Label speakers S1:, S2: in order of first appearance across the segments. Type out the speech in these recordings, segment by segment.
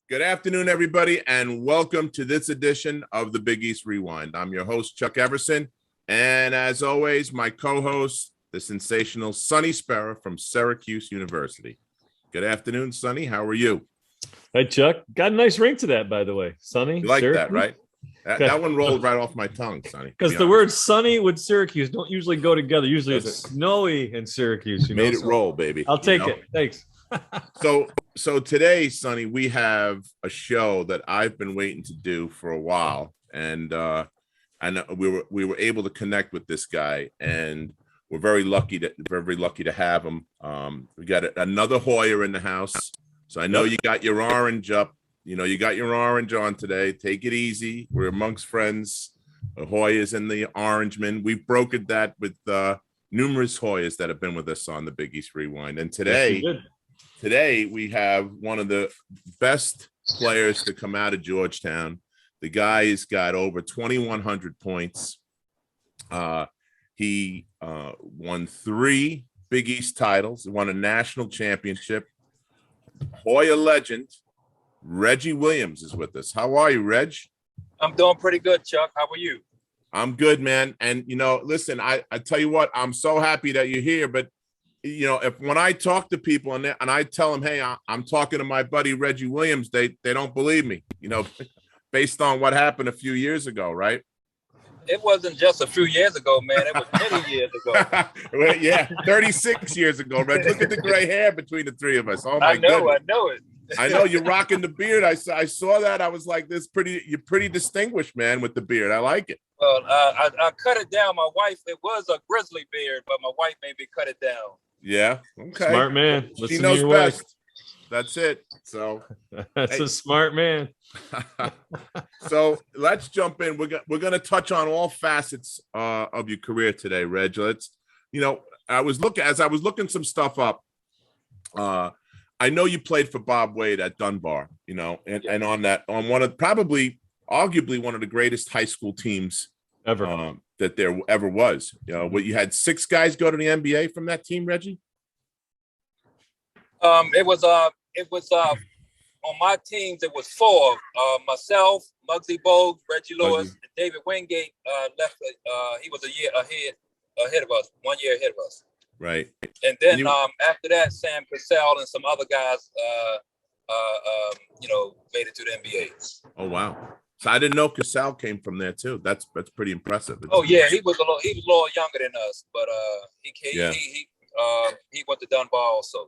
S1: Good afternoon, everybody, and welcome to this edition of the Big East Rewind. I'm your host, Chuck Everson, and as always, my co-host, the sensational Sonny Spera from Syracuse University. Good afternoon, Sonny. How are you?
S2: Hey, Chuck. Got a nice ring to that, by the way. Sonny.
S1: You like
S2: Syracuse?
S1: That, right? That one rolled right off my tongue, Sonny.
S2: Because the word sunny with Syracuse don't usually go together. Usually it's snowy in Syracuse.
S1: Made it roll, baby.
S2: I'll take it. Thanks.
S1: So today, Sonny, we have a show that I've been waiting to do for a while, and we were able to connect with this guy, and we're very lucky to have him. We got another Hoyer in the house, so I know you got your orange up. You know, you got your orange on today. Take it easy. We're amongst friends. Hoyers and the Orangemen. We've brokered that with numerous Hoyers that have been with us on the Big East Rewind, and Today, we have one of the best players to come out of Georgetown. The guy's got over 2,100 points. He won 3 Big East titles, won a national championship. Hoya legend, Reggie Williams is with us. How are you, Reg?
S3: I'm doing pretty good, Chuck. How are you?
S1: I'm good, man. And, listen, I tell you what, I'm so happy that you're here, but when I talk to people and I tell them, hey, I'm talking to my buddy Reggie Williams, they don't believe me, based on what happened a few years ago, right?
S3: It wasn't just a few years ago, man. It was many years ago.
S1: Well, yeah, 36 years ago, Reg. Look at the gray hair between the three of us. Oh my goodness.
S3: I know it.
S1: I know you're rocking the beard. I saw that. I was like, you're pretty distinguished, man, with the beard. I like it.
S3: Well, I cut it down. My wife, it was a grizzly beard, but my wife made me cut it down.
S1: Yeah. Okay.
S2: Smart man.
S1: She knows best. That's it. So
S2: that's a smart man.
S1: So let's jump in. We're gonna touch on all facets of your career today, Reg. I was looking some stuff up. I know you played for Bob Wade at Dunbar, and on one of arguably one of the greatest high school teams
S2: ever.
S1: That there ever was. You had 6 guys go to the NBA from that team, Reggie?
S3: It was on my teams, it was 4. Myself, Muggsy Bogues, Reggie Lewis, and David Wingate left. He was a year ahead of us, 1 year ahead of us.
S1: Right.
S3: And then after that, Sam Cassell and some other guys made it to the NBA.
S1: Oh wow. So I didn't know Cassell came from there too. That's pretty impressive.
S3: He was a little younger than us, but he went to Dunbar also.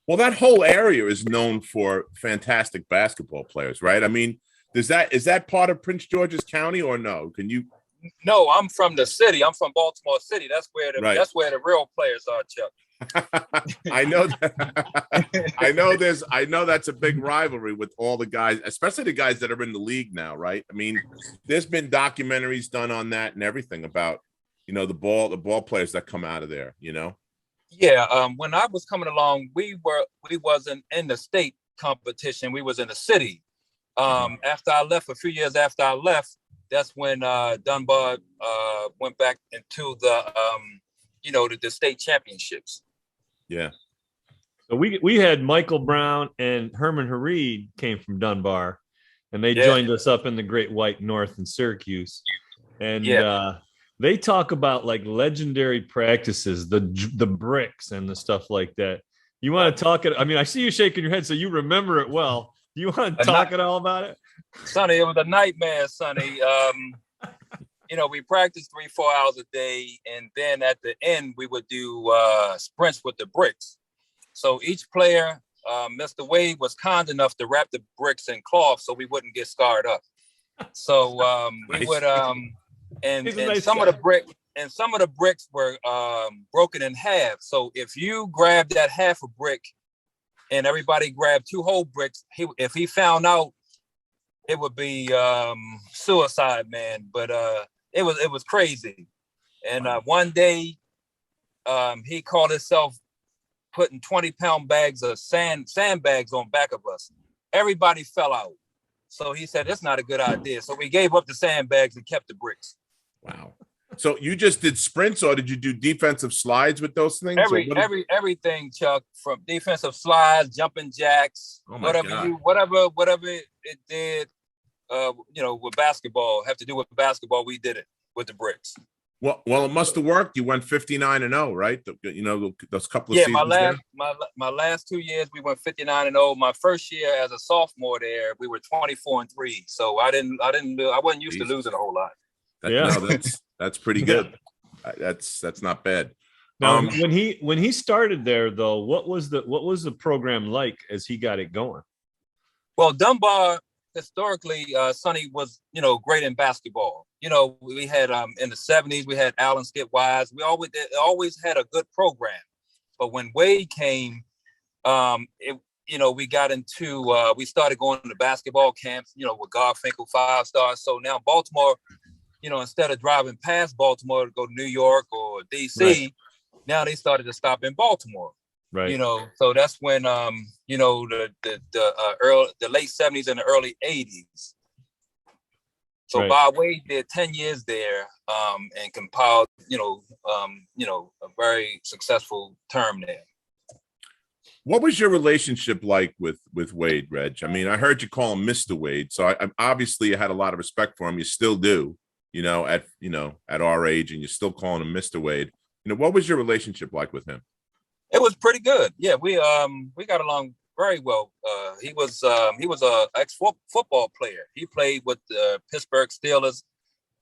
S1: Well, that whole area is known for fantastic basketball players, right? I mean, is that part of Prince George's County or no? Can you?
S3: No, I'm from the city. I'm from Baltimore City. That's where the real players are, Chuck.
S1: I know that. I know that's a big rivalry with all the guys, especially the guys that are in the league now, right? I mean, there's been documentaries done on that and everything about, the ball players that come out of there,
S3: Yeah, when I was coming along, we wasn't in the state competition. We was in the city. After I left, a few years after I left, that's when Dunbar went back into the state championships.
S1: Yeah.
S2: So we had Michael Brown and Herman Hareed came from Dunbar, and they joined us up in the Great White North in Syracuse. And they talk about like legendary practices, the bricks and the stuff like that. You want to talk it? I mean, I see you shaking your head, so you remember it well. Do you want to talk it all about it?
S3: Sonny, it was a nightmare, Sonny. We practiced 3-4 hours a day, and then at the end we would do sprints with the bricks. So each player, Mr. Wade was kind enough to wrap the bricks in cloth so we wouldn't get scarred up. So we would and some of the bricks were broken in half. So if you grabbed that half a brick and everybody grabbed 2 whole bricks, if he found out, it would be suicide, man. But it was crazy. And one day, he called himself putting 20-pound bags of sandbags on back of us. Everybody fell out. So he said, that's not a good idea. So we gave up the sandbags and kept the bricks.
S1: Wow. So you just did sprints, or did you do defensive slides with those things?
S3: Everything, Chuck, from defensive slides, jumping jacks, whatever it did. With basketball, have to do with basketball. We did it with the bricks.
S1: Well, it must have worked. You went 59-0, right? Those couple of seasons.
S3: My last 2 years we went 59-0. My first year as a sophomore there, we were 24-3. So I wasn't used to losing a whole lot.
S1: That's pretty good. That's not bad.
S2: Now, when he started there, though, what was the program like as he got it going?
S3: Well, Dunbar historically, Sonny was great in basketball. We had in the 70s we had Allen Skip Wise. We always had a good program. But when Wade came, we got into we started going to basketball camps. With Garfinkel 5-stars. So now Baltimore, instead of driving past Baltimore to go to New York or DC, right. Now they started to stop in Baltimore.
S2: Right.
S3: So that's when the late 70s and the early 80s. So right. Bob Wade did 10 years there and compiled, a very successful term there.
S1: What was your relationship like with Wade, Reg? I mean, I heard you call him Mr. Wade, so I obviously had a lot of respect for him. You still do, at our age, and you're still calling him Mr. Wade. What was your relationship like with him?
S3: It was pretty good. Yeah, we got along very well. He was a ex-football player. He played with the Pittsburgh Steelers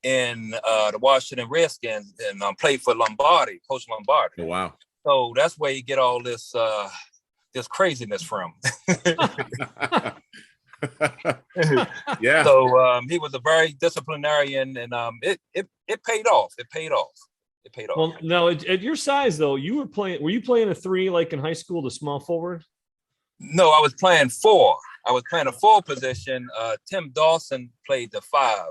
S3: and the Washington Redskins and played for Coach Lombardi.
S1: Oh, wow.
S3: So that's where you get all this craziness from.
S1: Yeah.
S3: So he was a very disciplinarian, and it paid off. It paid off.
S2: Well, now at your size though, were you playing a 3 like in high school, the small forward?
S3: No, I was playing 4. I was playing a 4 position. Tim Dawson played the 5.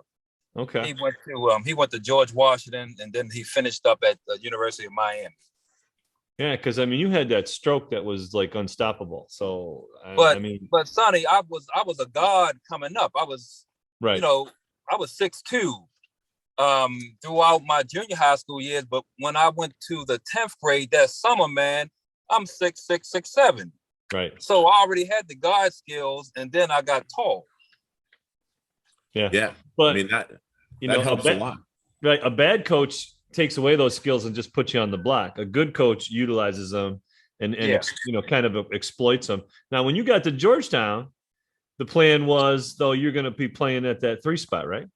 S2: Okay.
S3: He went to George Washington, and then he finished up at the University of Miami.
S2: Yeah, because you had that stroke that was like unstoppable. So
S3: but Sonny, I was a guard coming up. I was
S2: right.
S3: I was 6'2". Throughout my junior high school years, but when I went to the 10th grade that summer, man, I'm 6'6", 6'7".
S2: Right.
S3: So I already had the guard skills, and then I got tall.
S2: Yeah.
S1: Yeah.
S2: But
S1: that helps a lot.
S2: Right. A bad coach takes away those skills and just puts you on the block. A good coach utilizes them and kind of exploits them. Now, when you got to Georgetown, the plan was, though, you're going to be playing at that 3 spot, right?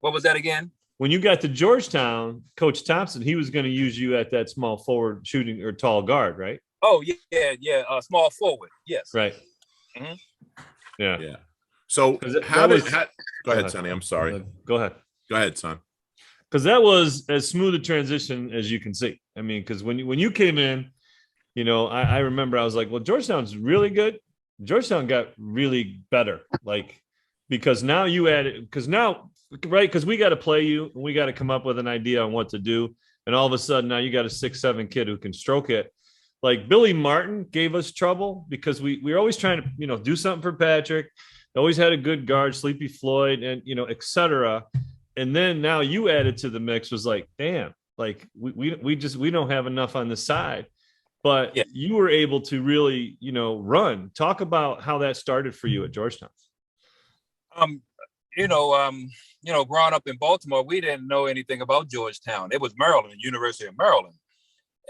S3: What was that again?
S2: When you got to Georgetown, Coach Thompson, he was going to use you at that small forward shooting or tall guard, right?
S3: Oh, yeah. Small forward. Yes.
S2: Right.
S3: Mm-hmm.
S1: Yeah. So go ahead, Sonny. I'm sorry.
S2: Go ahead.
S1: Go ahead, son.
S2: Because that was as smooth a transition as you can see. I mean, because when you came in, I remember I was like, well, Georgetown's really good. Georgetown got really better. Like, because now you added, because we got to play you and we got to come up with an idea on what to do. And all of a sudden now you got a 6'7" kid who can stroke it. Like Billy Martin gave us trouble because we were always trying to, do something for Patrick. Always had a good guard, Sleepy Floyd, and, et cetera. And then now you added to the mix was like, damn, like we don't have enough on the side. But you were able to really, run. Talk about how that started for you at Georgetown.
S3: Growing up in Baltimore, we didn't know anything about Georgetown. It was Maryland, University of Maryland.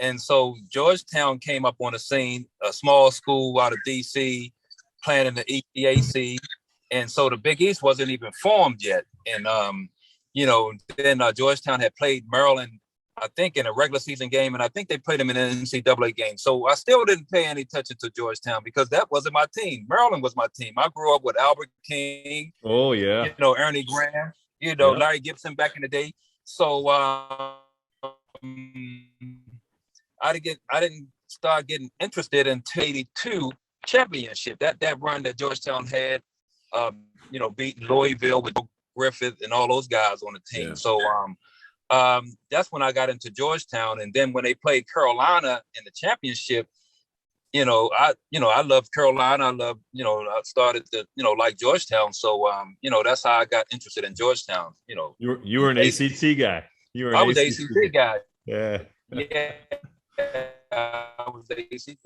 S3: And so Georgetown came up on the scene, a small school out of DC, playing in the EAC. And so the Big East wasn't even formed yet. And, then Georgetown had played Maryland, I think, in a regular season game. And I think they played them in an NCAA game. So I still didn't pay any attention to Georgetown because that wasn't my team. Maryland was my team. I grew up with Albert King.
S2: Oh, yeah.
S3: Ernie Graham, Larry Gibson back in the day. So I didn't start getting interested until '82 championship. That run that Georgetown had, beating Louisville with Griffith and all those guys on the team. Yeah. So that's when I got into Georgetown. And then when they played Carolina in the championship, I loved Carolina. I loved, I started to, like Georgetown. So, that's how I got interested in Georgetown.
S2: You were an ACT guy. You were
S3: I
S2: an
S3: was ACC guy.
S2: Yeah.
S3: Yeah, I was ACC.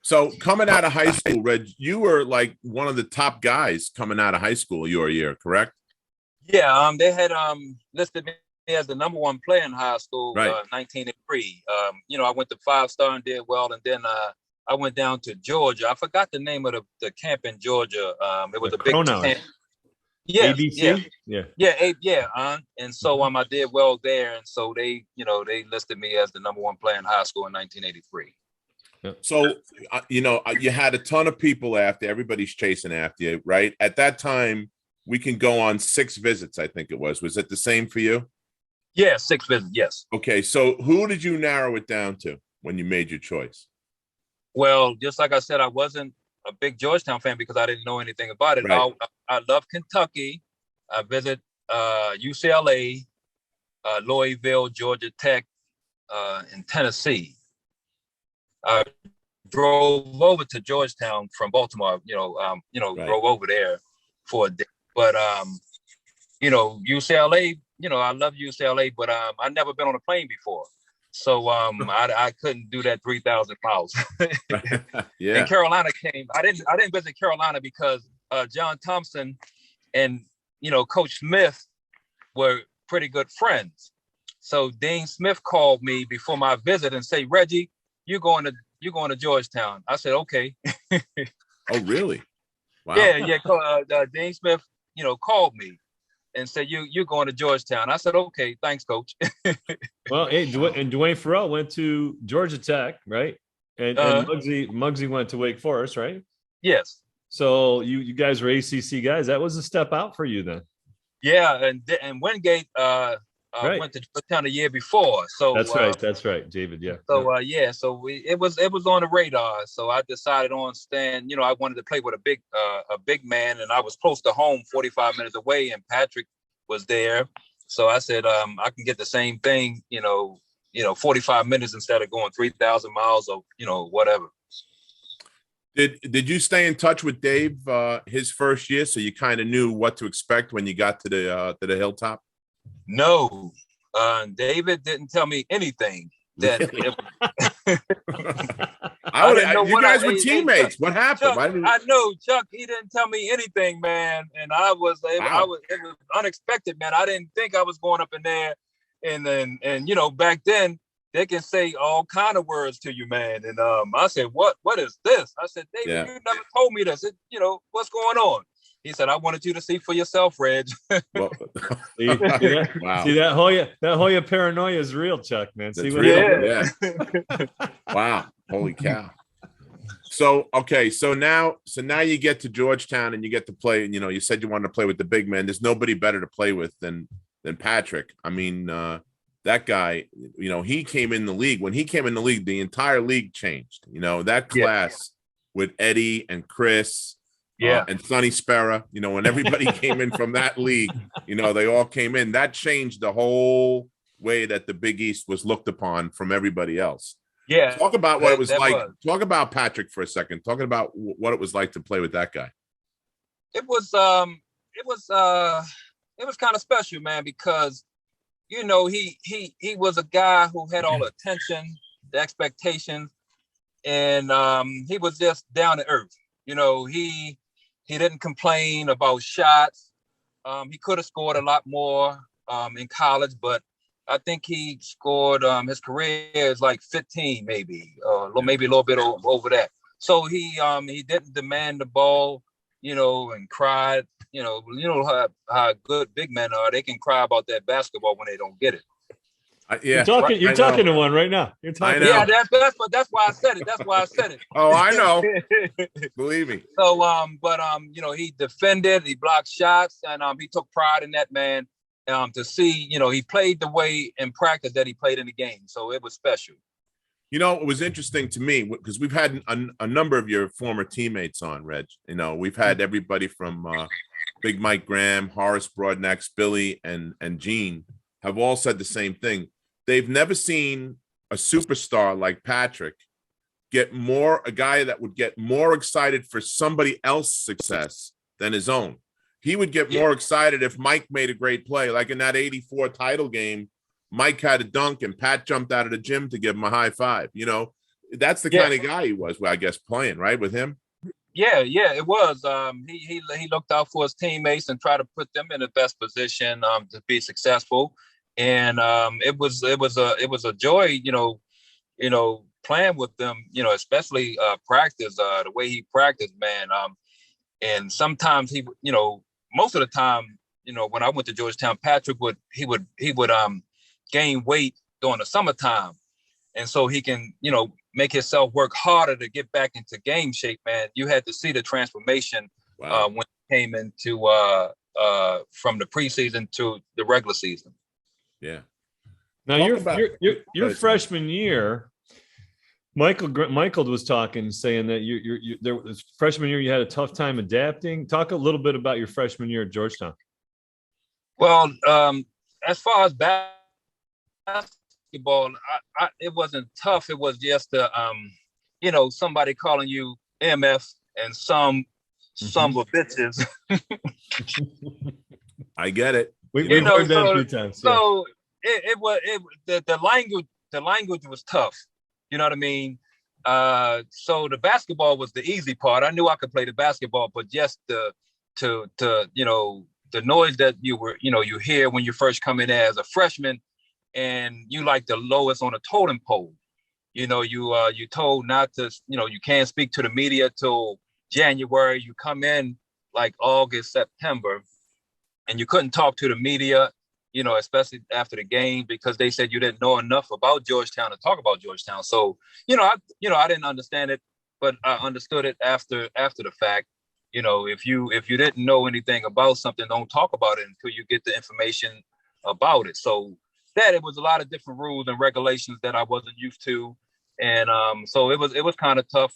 S1: So coming out of high school, Reg, you were like one of the top guys coming out of high school your year, correct?
S3: Yeah, they had listed me as the #1 player in high school,
S1: Right.
S3: 1983. I went to 5-star and did well, and then I went down to Georgia. I forgot the name of the camp in Georgia. It was a big camp. Yeah,
S2: ABC?
S3: And so I did well there, and so they listed me as the #1 player in high school in 1983.
S1: So, you had a ton of people after, everybody's chasing after you, right? At that time, we can go on 6 visits, I think it was. Was it the same for you?
S3: Yeah, 6 visits, yes.
S1: Okay, so who did you narrow it down to when you made your choice?
S3: Well, just like I said, I wasn't a big Georgetown fan because I didn't know anything about it.
S1: Right.
S3: I love Kentucky. I visit UCLA, Louisville, Georgia Tech, and Tennessee. I drove over to Georgetown from Baltimore.
S1: Right.
S3: Drove over there for a day. But UCLA. I love UCLA, but I never been on a plane before, so I couldn't do that 3,000 miles.
S1: Yeah.
S3: And Carolina came. I didn't visit Carolina because John Thompson and Coach Smith were pretty good friends. So Dean Smith called me before my visit and said, "Reggie, you're going to Georgetown." I said, "Okay."
S1: Oh, really? Wow.
S3: Yeah. Dean Smith, called me and said, "You're going to Georgetown." I said, "Okay, thanks, Coach."
S2: Well, hey, and Dwayne Farrell went to Georgia Tech, right? And Muggsy went to Wake Forest, right?
S3: Yes.
S2: So you guys were ACC guys. That was a step out for you then.
S3: Yeah, and Wingate
S2: right.
S3: went to Georgetown the year before. So
S2: that's right, David. Yeah.
S3: So it was on the radar. So I decided on staying. I wanted to play with a big man, and I was close to home, 45 minutes away, and Patrick was there. So I said, I can get the same thing, 45 minutes instead of going 3,000 miles or whatever.
S1: Did you stay in touch with Dave his first year, so you kind of knew what to expect when you got to the hilltop?
S3: No, David didn't tell me anything. That
S1: really?
S3: You
S1: guys were teammates. What happened?
S3: Chuck, I know, Chuck. He didn't tell me anything, man, and it was unexpected, man. I didn't think I was going up in there, and back then they can say all kind of words to you, man. And I said, what is this? I said, David, you never told me this. What's going on? He said, I wanted you to see for yourself, Reg.
S1: Well,
S2: see that? Wow. See that Hoya paranoia is real, Chuck, man.
S1: See what? Yeah. Wow. Holy cow. So now you get to Georgetown and you get to play, you said you wanted to play with the big man. There's nobody better to play with than Patrick. I mean, that guy, he came in the league. When he came in the league, the entire league changed. That class with Eddie and Chris, and Sonny Spera, when everybody came in from that league, they all came in. That changed the whole way that the Big East was looked upon from everybody else.
S3: Yeah.
S1: Talk about what it was like. Talk about Patrick for a second. Talking about what it was like to play with that guy.
S3: It was kind of special, man, because he was a guy who had all the attention, the expectations, and he was just down to earth. He didn't complain about shots. He could have scored a lot more in college, but I think he scored his career is like 15, maybe a little bit over that. So he didn't demand the ball, and cried. How good big men are. They can cry about that basketball when they don't get it.
S2: You're talking to one right now. You're talking.
S3: Yeah, that's why I said it. That's why I said it.
S1: Oh, I know. Believe me.
S3: So, he defended, he blocked shots, and he took pride in that, man. To see, he played the way in practice that he played in the game. So it was special.
S1: It was interesting to me because we've had a number of your former teammates on, Reg. We've had everybody from Big Mike Graham, Horace Broadnax, Billy, and Gene have all said the same thing. They've never seen a superstar like Patrick a guy that would get more excited for somebody else's success than his own. he would get more excited if Mike made a great play. Like in that 84 title game, Mike had a dunk and Pat jumped out of the gym to give him a high five. You know, that's the kind of guy he was, I guess, playing, right, with him.
S3: Yeah, it was. He looked out for his teammates and tried to put them in the best position to be successful. And it was a joy, playing with them, especially practice, the way he practiced, man. And sometimes he, most of the time, when I went to Georgetown, Patrick would gain weight during the summertime. And so he can, make himself work harder to get back into game shape, man. You had to see the transformation when he came into from the preseason to the regular season.
S1: Yeah.
S2: Now your freshman year, Michael was talking, saying that there was freshman year you had a tough time adapting. Talk a little bit about your freshman year at Georgetown.
S3: Well, as far as basketball, it wasn't tough. It was just somebody calling you MF and some of bitches.
S2: I get it. We've heard that a few times. Yeah.
S3: So the language was tough. You know what I mean? So the basketball was the easy part. I knew I could play the basketball, but just the noise that you hear when you first come in as a freshman, and you like the lowest on a totem pole. You told not to, you can't speak to the media till January. You come in like August, September, and you couldn't talk to the media, especially after the game, because they said you didn't know enough about Georgetown to talk about Georgetown. So, I didn't understand it, but I understood it after the fact. If you didn't know anything about something, don't talk about it until you get the information about it. So that it was a lot of different rules and regulations that I wasn't used to. And so it was kind of tough.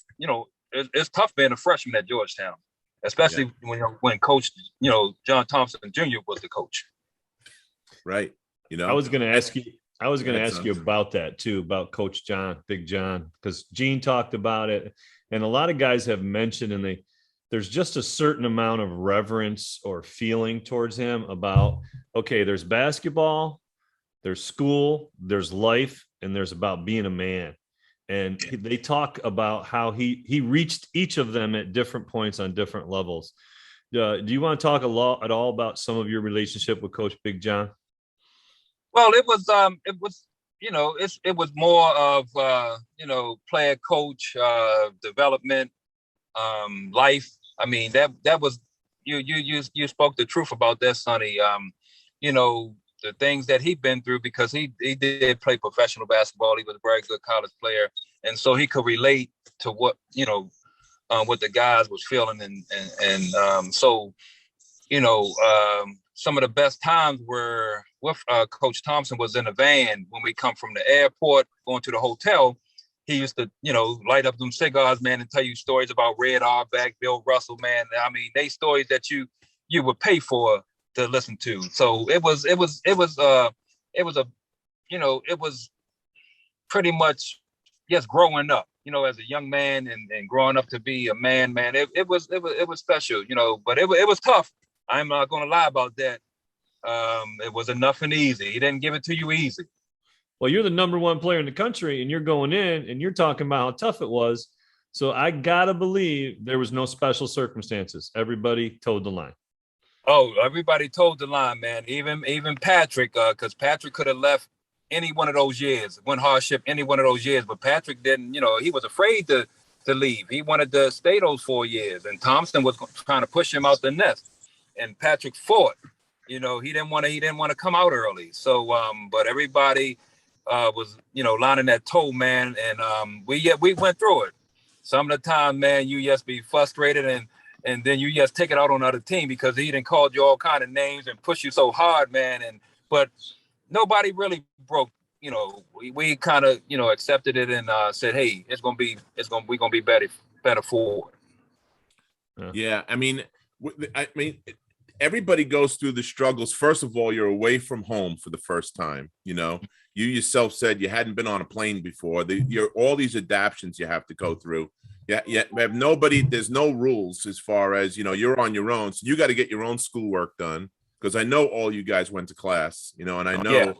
S3: It's tough being a freshman at Georgetown, especially when Coach, John Thompson Jr. was the coach.
S1: Right.
S2: I was going to ask you about that too, about Coach John, Big John, because Gene talked about it, and a lot of guys have mentioned, and there's just a certain amount of reverence or feeling towards him about, okay, there's basketball, there's school, there's life, and there's about being a man. And they talk about how he reached each of them at different points on different levels. Do you want to talk at all about some of your relationship with Coach Big John?
S3: Well, it was more of player coach development, life. I mean, that was you spoke the truth about that, Sonny. The things that he'd been through, because he did play professional basketball. He was a very good college player, and so he could relate to what what the guys was feeling, and so some of the best times were with Coach Thompson was in a van when we come from the airport going to the hotel. He used to, light up them cigars, man, and tell you stories about Red Auerbach, Bill Russell, man. I mean, they stories that you would pay for to listen to. So it was pretty much just growing up, as a young man and growing up to be a man. It was special, but it was tough. I'm not going to lie about that. It wasn't nothing easy. He didn't give it to you easy.
S2: Well, you're the number one player in the country, and you're going in and you're talking about how tough it was. So I got to believe there was no special circumstances. Everybody towed the line.
S3: Oh, everybody towed the line, man. Even Patrick, because Patrick could have left any one of those years, went hardship any one of those years, but Patrick didn't, he was afraid to leave. He wanted to stay those 4 years, and Thompson was trying to push him out the nest, and Patrick fought. He didn't want to come out early. So, but everybody was, lining that toe, man, and we went through it. Some of the time, man, you just be frustrated and then you just take it out on the other team because he done called you all kind of names and push you so hard, man. But nobody really broke. We kind of accepted it and said, hey, we're gonna be better for it.
S1: Yeah, I mean, everybody goes through the struggles. First of all, you're away from home for the first time. You know, you yourself said you hadn't been on a plane before. You're all these adaptations you have to go through. Yeah, we have nobody. There's no rules as far as, you know, you're on your own. So you got to get your own schoolwork done, because I know all you guys went to class, you know, and I know,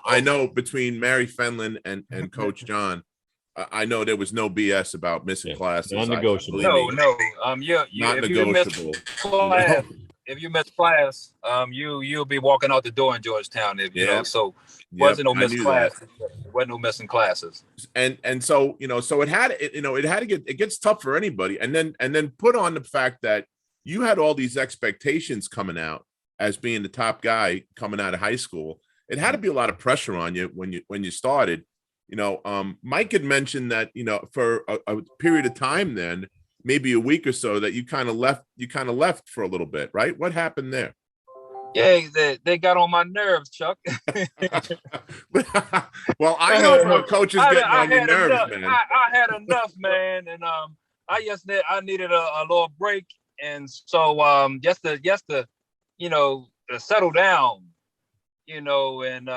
S1: I know between Mary Fenlon and Coach John, I know there was no BS about missing classes.
S2: Non-negotiable.
S1: Not negotiable.
S3: If you miss class, you'll be walking out the door in Georgetown. You know, so wasn't no missing classes. Wasn't no missing classes.
S1: And so, you know, so it had to get, it gets tough for anybody. And then put on the fact that you had all these expectations coming out as being the top guy coming out of high school. It had to be a lot of pressure on you when you started. You know, Mike had mentioned that, you know, for a period of time, then maybe a week or so, that you kind of left for a little bit, right? What happened there?
S3: Yeah, they got on my nerves, Chuck.
S1: Well, I know more coaches getting on your nerves, man.
S3: I had enough, man, and I needed a little break, and so just to you know, to settle down, you know, and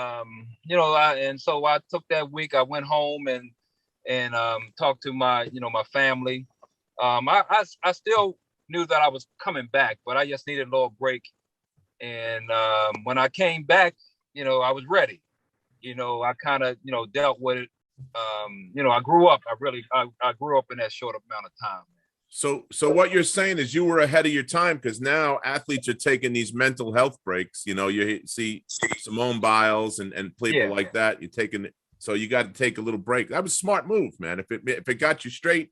S3: you know, so I took that week. I went home and talked to my family. I still knew that I was coming back, but I just needed a little break. And when I came back, you know, I was ready. You know, I kind of, you know, dealt with it. You know, I grew up. I grew up in that short amount of time.
S1: So what you're saying is you were ahead of your time, because now athletes are taking these mental health breaks. You know, you see Simone Biles and people like that. You're taking, so you got to take a little break. That was a smart move, man. If it got you straight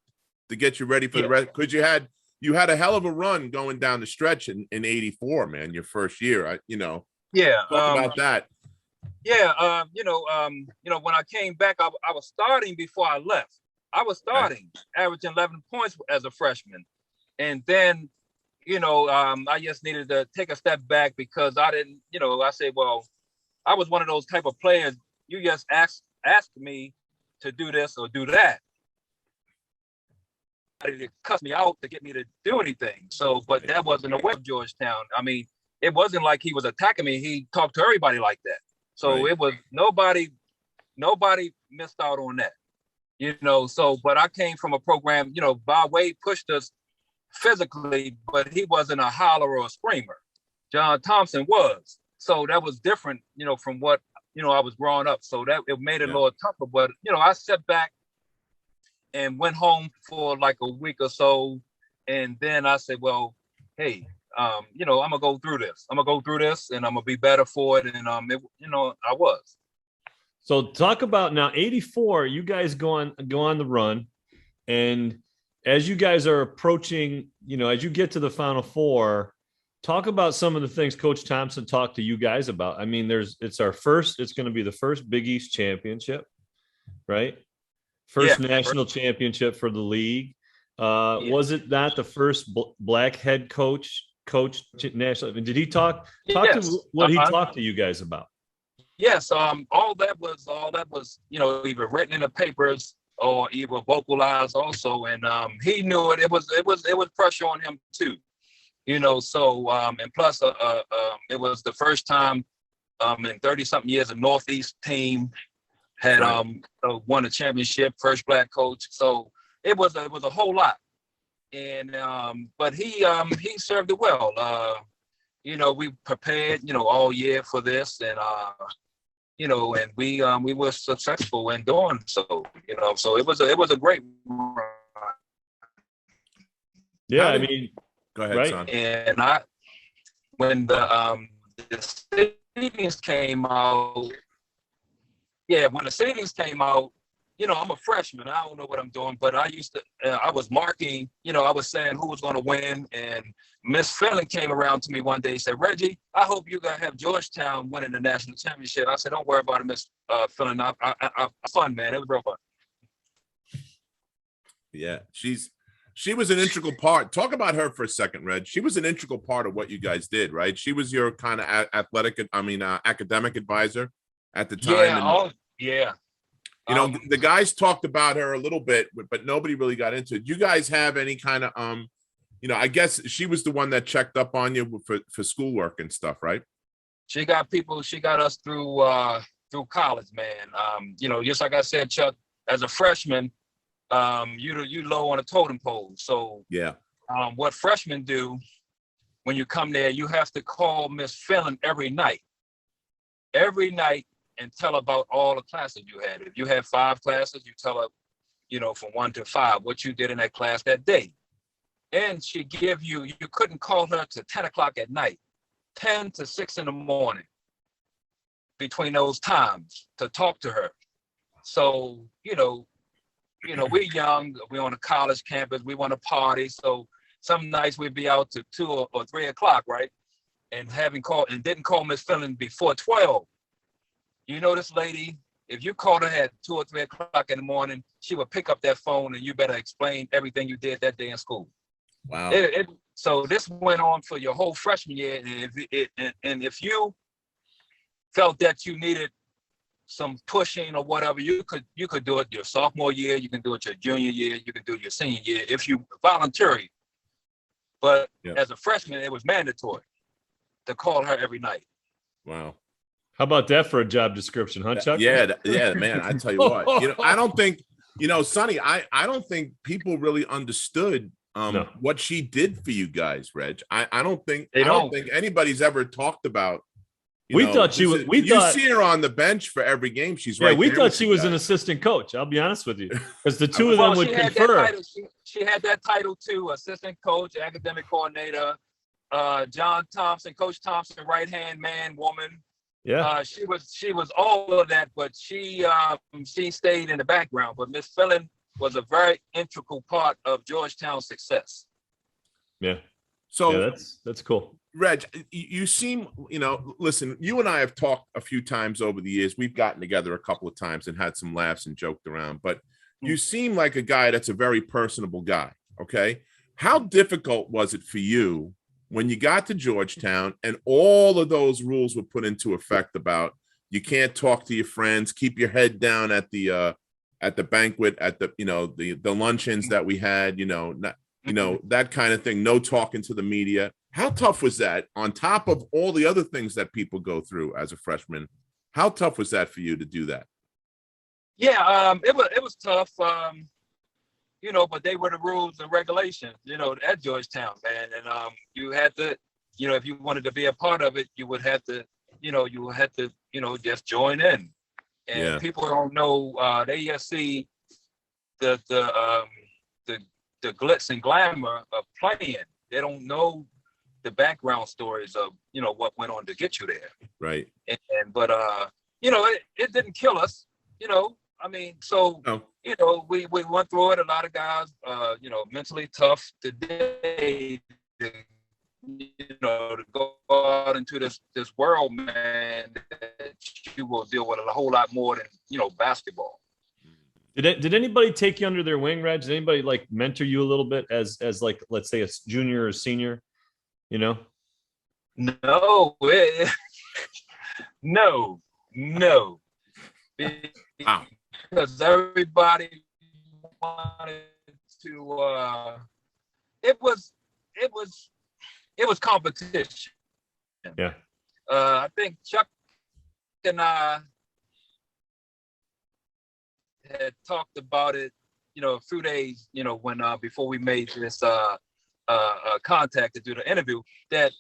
S1: to get you ready for the rest, because you had a hell of a run going down the stretch in '84, man. Your first year, you know.
S3: Yeah.
S1: Talk about that.
S3: Yeah. You know, when I came back, I was starting before I left. I was starting, averaging 11 points as a freshman. And then, you know, I just needed to take a step back, because I didn't, you know, I said, well, I was one of those type of players. You just asked me to do this or do that. To cuss me out to get me to do anything. So, but that wasn't a way of Georgetown. I mean, it wasn't like he was attacking me. He talked to everybody like that. So It was nobody missed out on that. You know, so, but I came from a program, you know, Bob Wade pushed us physically, but he wasn't a holler or a screamer. John Thompson was. So that was different, you know, from what, you know, I was growing up. So that it made it a little tougher. But, you know, I stepped back and went home for like a week or so. And then I said, well, hey, you know, I'm going to go through this. I'm going to go through this and I'm going to be better for it. And, you know, I was.
S2: So talk about now 84, you guys go on the run. And as you guys are approaching, you know, as you get to the Final Four, talk about some of the things Coach Thompson talked to you guys about. I mean, it's going to be the first Big East championship, right? First national championship for the league. Was it not the first black head coach national? Did he talk to what he talked to you guys about?
S3: Yes, all that was, you know, either written in the papers or either vocalized also, and he knew it. It was pressure on him too, you know. So and plus, it was the first time in 30-something years a Northeast team had won a championship, first black coach. So it was a whole lot, and but he served it well. You know, we prepared, you know, all year for this, and you know, and we were successful in doing so, you know. So it was a great run.
S2: Yeah, I mean,
S1: go ahead, son.
S3: And when the savings came out, you know, I'm a freshman. I don't know what I'm doing, but I was marking, you know, I was saying who was going to win. And Miss Fenlon came around to me one day and said, Reggie, I hope you're going to have Georgetown winning the national championship. I said, don't worry about it, Miss Fenlon. Fun, man. It was real fun.
S1: Yeah, she was an integral part. Talk about her for a second, Reg. She was an integral part of what you guys did, right? She was your kind of academic advisor at the time.
S3: Yeah.
S1: You know, the guys talked about her a little bit, but nobody really got into it. Do you guys have any kind of, I guess she was the one that checked up on you for schoolwork and stuff, right?
S3: She got us through college, man. Just like I said, Chuck, as a freshman, you low on a totem pole. So
S1: yeah,
S3: what freshmen do when you come there, you have to call Miss Fillon every night, and tell about all the classes you had. If you had 5 classes, you tell her, from 1 to 5, what you did in that class that day. And she give you couldn't call her to 10 o'clock at night, 10 to 6 in the morning, between those times to talk to her. So, we're young, we're on a college campus, we want to party. So some nights we'd be out to 2 or 3 o'clock, right? And didn't call Miss Fillon before 12. This lady, if you called her at 2 or 3 o'clock in the morning, she would pick up that phone and you better explain everything you did that day in school.
S1: Wow.
S3: So this went on for your whole freshman year. And if you felt that you needed some pushing or whatever, you could do it your sophomore year, you can do it your junior year, you can do it your senior year if you volunteer. But as a freshman, it was mandatory to call her every night.
S1: Wow.
S2: How about that for a job description, huh, Chuck?
S1: Yeah, man. I tell you what, I don't think, Sonny, I don't think people really understood what she did for you guys, Reg. I don't think anybody's ever talked about.
S2: We thought she was.
S1: You see her on the bench for every game. She's right.
S2: Yeah, we thought she was an assistant coach. I'll be honest with you, because the two of them would confer.
S3: She had that title too: assistant coach, academic coordinator. John Thompson, Coach Thompson, right hand man, woman.
S2: Yeah,
S3: she was all of that, but she stayed in the background. But Miss Fillon was a very integral part of Georgetown's success.
S2: Yeah.
S1: So
S2: that's cool.
S1: Reg, you seem, listen, you and I have talked a few times over the years. We've gotten together a couple of times and had some laughs and joked around, but you seem like a guy that's a very personable guy. Okay. How difficult was it for you when you got to Georgetown and all of those rules were put into effect about you can't talk to your friends, keep your head down at the banquet, at the luncheons that we had, that kind of thing, no talking to the media. How tough was that on top of all the other things that people go through as a freshman? How tough was that for you to do that?
S3: Yeah, it was tough. But they were the rules and regulations, at Georgetown, man. And you had to, if you wanted to be a part of it, you would have to, just join in. And people don't know, they just see the glitz and glamour of playing. They don't know the background stories of, what went on to get you there.
S1: Right.
S3: But it didn't kill us, we went through it. A lot of guys, mentally tough today, to go out into this world, man, that you will deal with a whole lot more than, basketball.
S2: Did anybody take you under their wing, Reg? Did anybody like mentor you a little bit as like, let's say a junior or senior, No,
S3: no.
S1: Wow.
S3: Because everybody wanted to, it was competition.
S2: Yeah.
S3: I think Chuck and I had talked about it, a few days, when before we made this contact to do the interview, that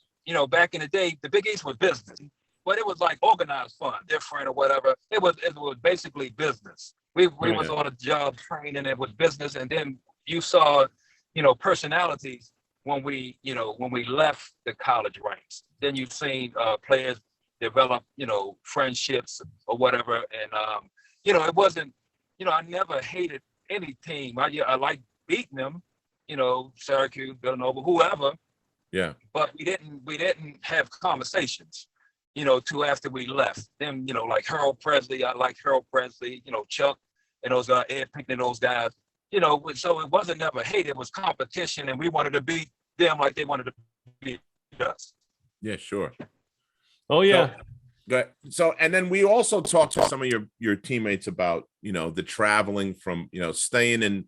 S3: back in the day, the Big East was business, but it was like organized fun, different or whatever. It was basically business. We was on a job training, it was business, and then you saw, personalities when we left the college ranks. Then you've seen players develop, friendships or whatever, and it wasn't. I never hated any team. I like beating them, Syracuse, Villanova, whoever.
S1: Yeah. But
S3: we didn't have conversations, till after we left. Then, like Harold Presley, I like Harold Presley, Chuck and those guys, Ed Pinckney, those guys, so it wasn't never hate, it was competition, and we wanted to beat them like they wanted to beat us. Yeah, sure.
S2: Oh yeah.
S1: So, and then we also talked to some of your teammates about, the traveling from, staying in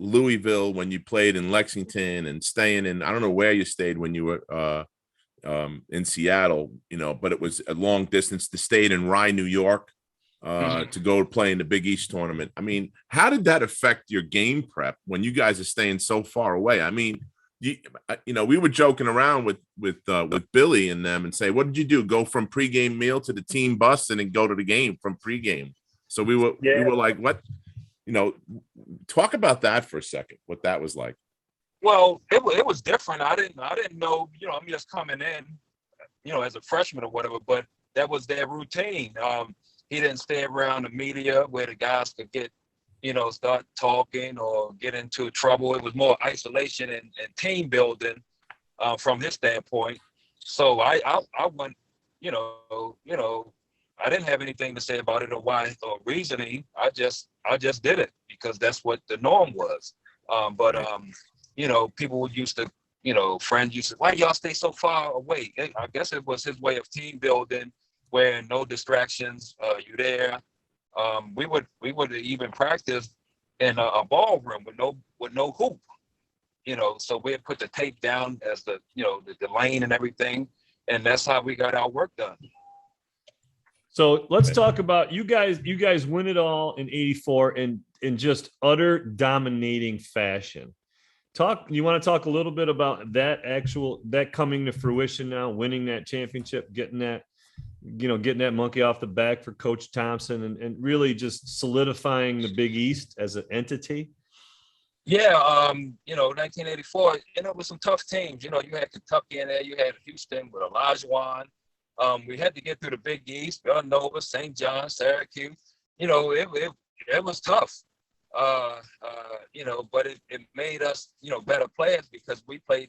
S1: Louisville when you played in Lexington and staying in, I don't know where you stayed when you were in Seattle, you know, but it was a long distance to stay in Rye, New York, to go play in the Big East tournament. I mean, how did that affect your game prep when you guys are staying so far away? I mean, you know, we were joking around with Billy and them and say, what did you do? Go from pregame meal to the team bus and then go to the game from pregame. So we were like, what, you know, talk about that for a second, what that was like.
S3: Well, it was different. I didn't know, you know, I'm just coming in, you know, as a freshman or whatever, but that was their routine. He didn't stay around the media where the guys could get, you know, start talking or get into trouble. It was more isolation and team building from his standpoint. So I went, you know, I didn't have anything to say about it or why or reasoning. I just did it because that's what the norm was. You know, people used to, you know, friends used to, why y'all stay so far away? I guess it was his way of team building, where no distractions, you there. We would even practice in a ballroom with no hoop, you know. So we'd put the tape down as the, you know, the lane and everything, and that's how we got our work done.
S2: So let's talk about you guys. You guys win it all in '84 in just utter dominating fashion. You want to talk a little bit about that coming to fruition now, winning that championship, getting that monkey off the back for Coach Thompson and really just solidifying the Big East as an entity?
S3: Yeah, you know, 1984, you know, it was some tough teams. You know, you had Kentucky in there, you had Houston with Olajuwon. We had to get through the Big East, Villanova, St. John, Syracuse. You know, it was tough. You know, but it made us, you know, better players because we played,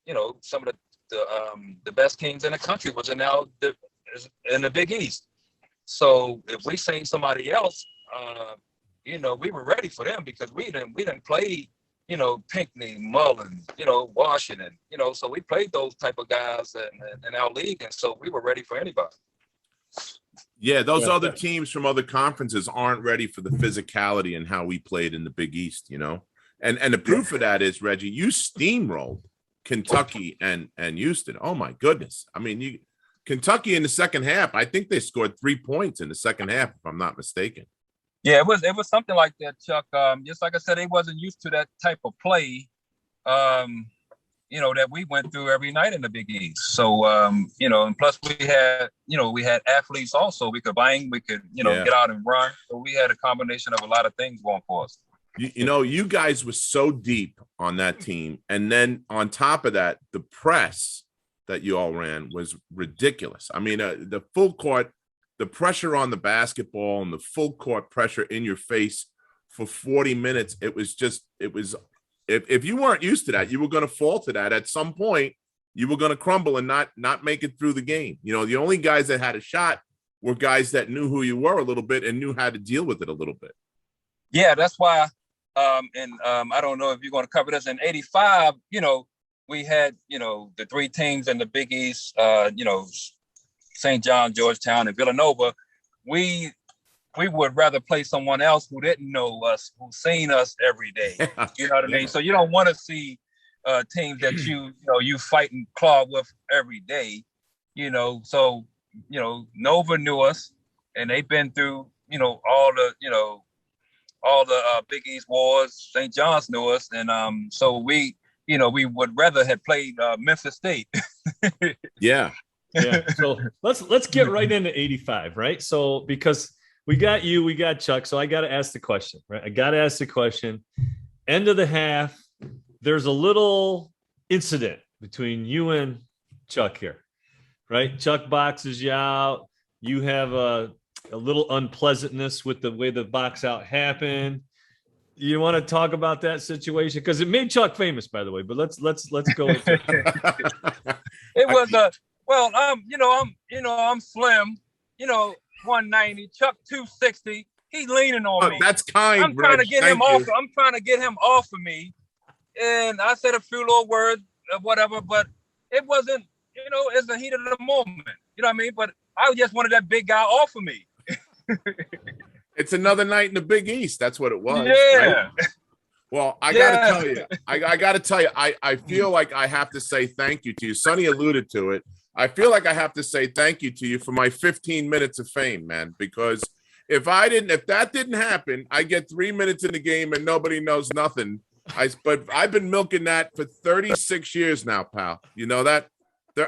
S3: you know, some of the best teams in the country was in the Big East. So if we seen somebody else, you know, we were ready for them because we didn't play, you know, Pinckney, Mullen, you know, Washington, you know, so we played those type of guys in our league, and so we were ready for anybody.
S1: Yeah, those other teams from other conferences aren't ready for the physicality and how we played in the Big East, you know. And the proof of that is, Reggie, you steamrolled Kentucky and Houston. Oh my goodness. I mean, Kentucky in the second half, I think they scored 3 points in the second half, if I'm not mistaken.
S3: Yeah, it was something like that, Chuck. Just like I said, they wasn't used to that type of play. You know, that we went through every night in the Big East. So, you know, and plus we had athletes also. We could bang, we could, you know, get out and run. So we had a combination of a lot of things going for us.
S1: You know, you guys were so deep on that team. And then on top of that, the press that you all ran was ridiculous. I mean, the full court, the pressure on the basketball and the full court pressure in your face for 40 minutes. It was if you weren't used to that, you were going to fall to that. At some point, you were going to crumble and not make it through the game. You know, the only guys that had a shot were guys that knew who you were a little bit and knew how to deal with it a little bit.
S3: Yeah, that's why. I don't know if you're going to cover this in '85. You know, we had, you know, the three teams in the Big East. You know, St. John, Georgetown, and Villanova. We would rather play someone else who didn't know us, who seen us every day. You know what I mean? So you don't want to see teams that you fight and claw with every day. You know, so you know, Nova knew us, and they've been through, you know, all the Big East wars. St. John's knew us, and so we would rather have played Memphis State.
S2: Yeah. So let's get right into '85, right? So because we got you, we got Chuck. So I got to ask the question, right? I got to ask the question. End of the half, there's a little incident between you and Chuck here, right? Chuck boxes you out. You have a little unpleasantness with the way the box out happened. You want to talk about that situation? Because it made Chuck famous, by the way. But let's go into it.
S3: It was I'm slim, 190, Chuck 260. He's leaning on me.
S1: That's kind.
S3: I'm trying to get him off. I'm trying to get him off of me. And I said a few little words or whatever, but it wasn't, it's the heat of the moment. You know what I mean? But I just wanted that big guy off of me.
S1: It's another night in the Big East. That's what it was.
S3: Yeah.
S1: Right? Well, I gotta tell you, I gotta tell you, I feel like I have to say thank you to you. Sonny alluded to it. I feel like I have to say thank you to you for my 15 minutes of fame, man, because if that didn't happen, I get 3 minutes in the game and nobody knows nothing. But I've been milking that for 36 years now, pal. You know that?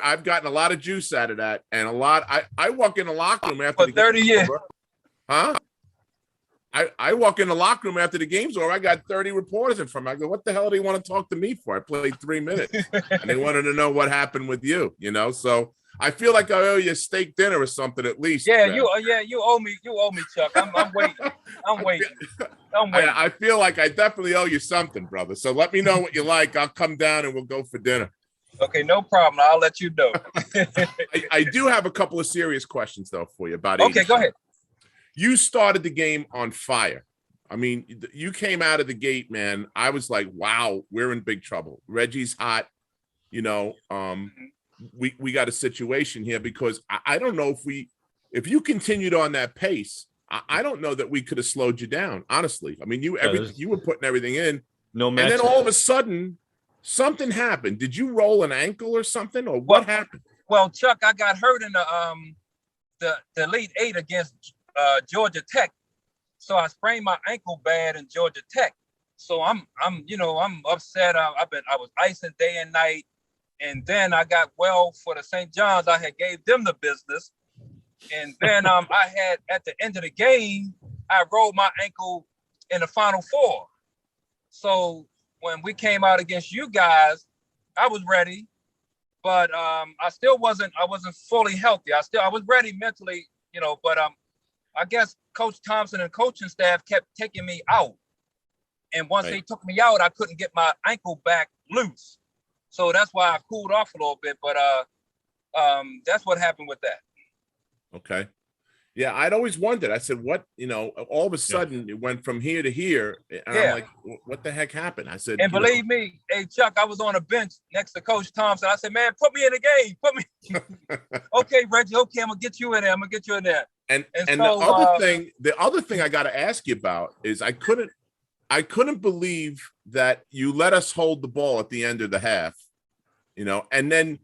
S1: I've gotten a lot of juice out of that, and a lot. I walk in the locker room after
S3: For 30 years.
S1: Huh? I walk in the locker room after the game's over. I got 30 reporters in front of me. I go, what the hell do they want to talk to me for? I played 3 minutes, and they wanted to know what happened with you. You know, so I feel like I owe you a steak dinner or something at least.
S3: Yeah, you owe me, Chuck. I'm waiting.
S1: I feel like I definitely owe you something, brother. So let me know what you like. I'll come down and we'll go for dinner.
S3: Okay, no problem. I'll let you know.
S1: I do have a couple of serious questions though for you about.
S3: Okay, go ahead.
S1: You started the game on fire. I mean, you came out of the gate, man. I was like, wow, we're in big trouble. Reggie's hot. You know, we got a situation here because I don't know if you continued on that pace, I don't know that we could have slowed you down. Honestly, I mean, you were putting everything in.
S2: No match.
S1: And then all of a sudden, something happened. Did you roll an ankle or something, or what happened?
S3: Well, Chuck, I got hurt in the Elite Eight against Georgia Tech, so I sprained my ankle bad in Georgia Tech. So I'm upset. I was icing day and night, and then I got well for the St. John's. I had gave them the business, and then I had at the end of the game, I rolled my ankle in the Final Four. So when we came out against you guys, I was ready, but I wasn't fully healthy. I was ready mentally, but I guess Coach Thompson and coaching staff kept taking me out. And once they took me out, I couldn't get my ankle back loose. So that's why I cooled off a little bit. But that's what happened with that.
S1: Okay. Yeah, I'd always wondered. I said, what, all of a sudden it went from here to here. And I'm like, what the heck happened? I said,
S3: and believe me, hey, Chuck, I was on a bench next to Coach Thompson. I said, man, put me in the game. Put me. Okay, Reggie. Okay, I'm going to get you in there. And
S1: so, the other thing I got to ask you about is I couldn't believe that you let us hold the ball at the end of the half, and then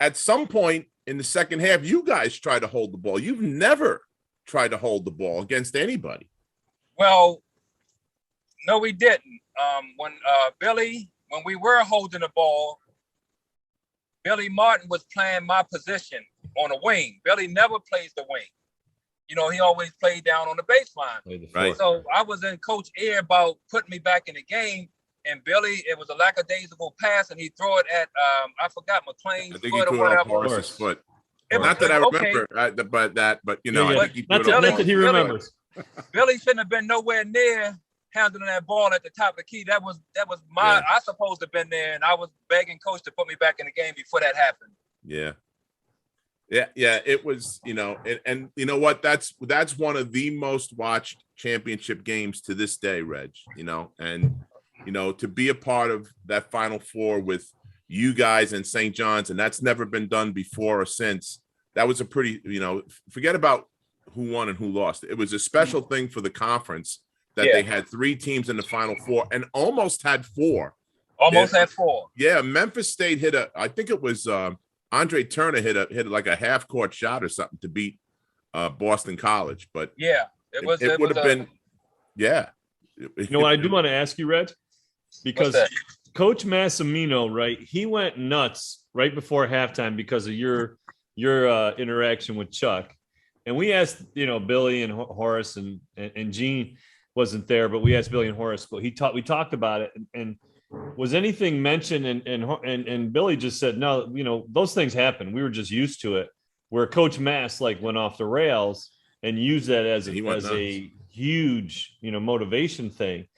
S1: at some point in the second half, you guys tried to hold the ball. You've never tried to hold the ball against anybody.
S3: Well, no, we didn't. When we were holding the ball, Billy Martin was playing my position on a wing. Billy never plays the wing. He always played down on the baseline.
S1: Right.
S3: So I was in Coach ear about putting me back in the game. And Billy, it was a lackadaisical pass, and he threw it at I forgot McLean's foot or whatever.
S1: Horace's foot. Not that I remember, but
S2: not that he remembers.
S3: Billy shouldn't have been nowhere near handling that ball at the top of the key. That was my. I supposed to have been there, and I was begging Coach to put me back in the game before that happened.
S1: Yeah. It was, and you know what? That's one of the most watched championship games to this day, Reg. And to be a part of that Final Four with you guys and St. John's, and that's never been done before or since. That was a pretty, forget about who won and who lost. It was a special thing for the conference that they had 3 teams in the Final Four and almost had 4.
S3: Had 4.
S1: Yeah, Memphis State hit I think it was Andre Turner hit like a half-court shot or something to beat Boston College. But it would have been.
S2: What I do want to ask you, Reg, because Coach Massimino, right? He went nuts right before halftime because of your interaction with Chuck, and we asked Billy and Horace and Gene wasn't there, but we asked Billy and Horace. But we talked about it, and was anything mentioned? And Billy just said no. Those things happen. We were just used to it. Where Coach Mass went off the rails and used that as a huge motivation thing.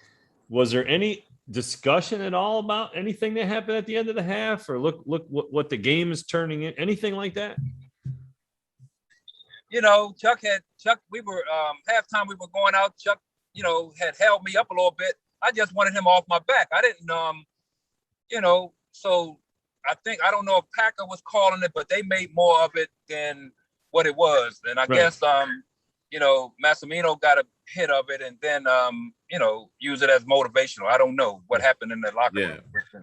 S2: Was there any discussion at all about anything that happened at the end of the half, or look what the game is turning in, anything like that?
S3: Chuck, we were halftime, we were going out. Chuck, had held me up a little bit. I just wanted him off my back. I didn't so I don't know if Packer was calling it, but they made more of it than what it was. And I guess Massimino got a hit of it and then, use it as motivational. I don't know what happened in the locker room.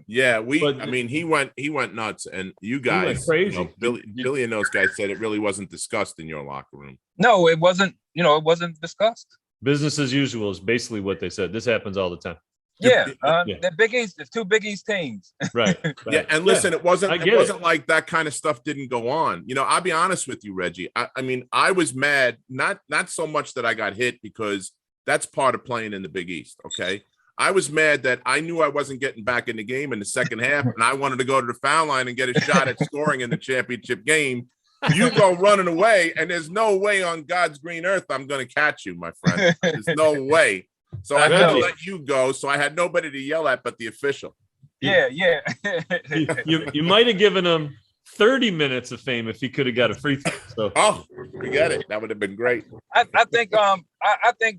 S1: Yeah. He went nuts, and you guys,
S2: crazy.
S1: Billy and those guys said it really wasn't discussed in your locker room.
S3: No, it wasn't. It wasn't discussed.
S2: Business as usual is basically what they said. This happens all the time.
S3: The Big East, there's two Big East teams.
S2: Right.
S1: Yeah, and listen, it wasn't like that kind of stuff didn't go on. I'll be honest with you, Reggie. I was mad, not so much that I got hit, because that's part of playing in the Big East. Okay. I was mad that I knew I wasn't getting back in the game in the second half, and I wanted to go to the foul line and get a shot at scoring in the championship game. You go running away, and there's no way on God's green earth I'm going to catch you, my friend. There's no way. So I had to let you go. So I had nobody to yell at but the official.
S3: Yeah.
S2: You might have given him 30 minutes of fame if he could have got a free throw. So.
S1: Forget it. That would have been great.
S3: I think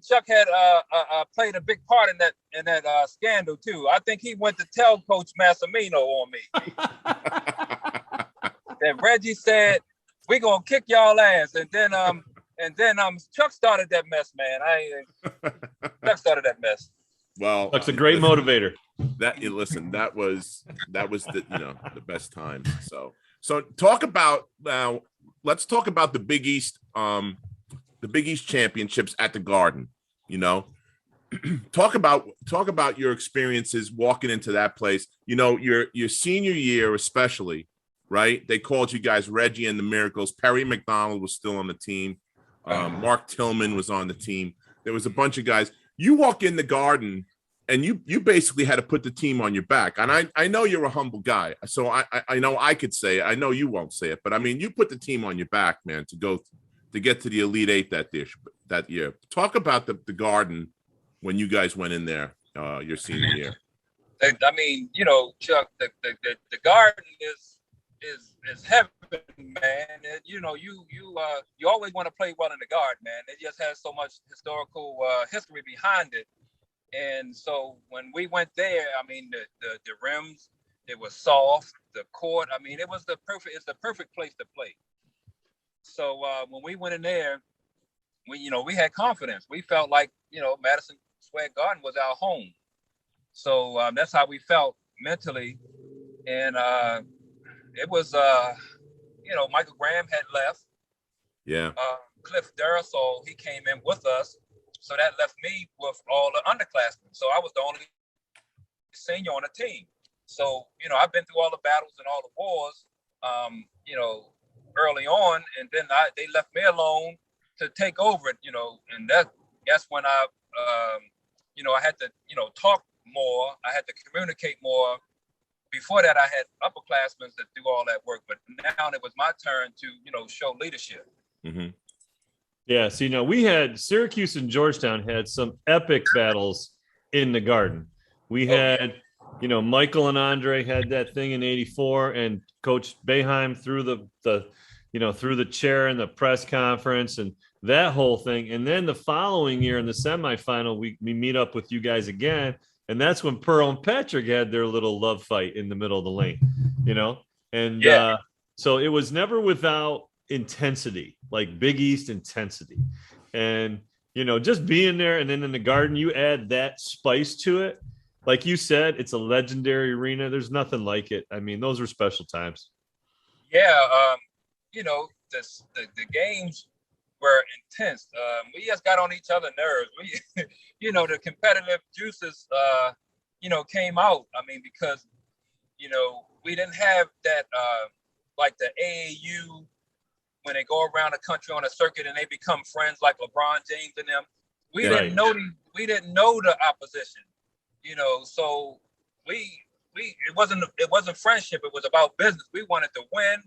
S3: Chuck had played a big part in that scandal too. I think he went to tell Coach Massimino on me. That Reggie said, "We're gonna kick y'all ass," and then Chuck started that mess, man. Chuck started that mess.
S1: Well,
S2: Chuck's a great motivator.
S1: That was the best time. So talk about now. Let's talk about the Big East championships at the Garden. Talk about your experiences walking into that place. Your senior year, especially, right? They called you guys Reggie and the Miracles. Perry McDonald was still on the team. Mark Tillman was on the team. There was a bunch of guys. You walk in the Garden, and you basically had to put the team on your back. And I know you're a humble guy, so I know I could say it. I know you won't say it, but you put the team on your back, man, to get to the Elite Eight that year. Talk about the Garden when you guys went in there your senior year.
S3: Chuck, the Garden is heaven, man. You always want to play well in the Garden, man. It just has so much historical history behind it. And so when we went there, the rims, it was soft. The court, it's the perfect place to play. So when we went in there, we had confidence. We felt like, Madison Square Garden was our home. So that's how we felt mentally. And it was, Michael Graham had left.
S1: Yeah.
S3: Cliff Darasol, he came in with us. So that left me with all the underclassmen. So I was the only senior on the team. So, I've been through all the battles and all the wars, early on. And then they left me alone to take over it, and that's when I had to, talk more. I had to communicate more. Before that, I had upperclassmen that do all that work. But now it was my turn to, show leadership.
S1: Mm-hmm.
S2: Yeah, so we had Syracuse and Georgetown had some epic battles in the Garden. We had, Michael and Andre had that thing in '84, and Coach Boeheim threw the chair in the press conference and that whole thing. And then the following year in the semifinal, we meet up with you guys again, and that's when Pearl and Patrick had their little love fight in the middle of the lane, And so it was never without intensity, like Big East intensity. And just being there, and then in the Garden you add that spice to it. Like you said, it's a legendary arena. There's nothing like it. Those were special times.
S3: The games were intense. We just got on each other's nerves. The competitive juices came out. Because we didn't have that like the AAU, when they go around the country on a circuit and they become friends like LeBron James and them. We didn't know the opposition, so it wasn't friendship. It was about business. We wanted to win.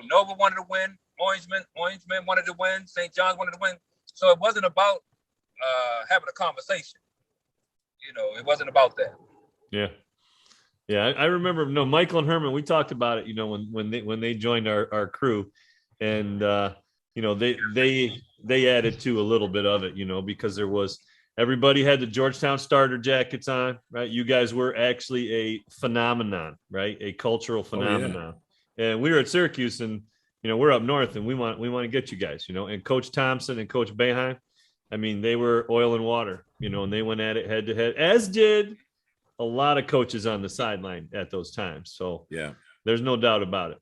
S3: Nova wanted to win. Orangemen wanted to win. St. John's wanted to win. So it wasn't about having a conversation. It wasn't about that.
S2: Yeah. Yeah, I remember. No, Michael and Herman, we talked about it. When they joined our crew. And they added to a little bit of it, because everybody had the Georgetown starter jackets on, right? You guys were actually a phenomenon, right? A cultural phenomenon. And we were at Syracuse, and we're up north and we want to get you guys, and Coach Thompson and Coach Boeheim, I mean, they were oil and water, and they went at it head to head, as did a lot of coaches on the sideline at those times. So
S1: yeah,
S2: there's no doubt about it.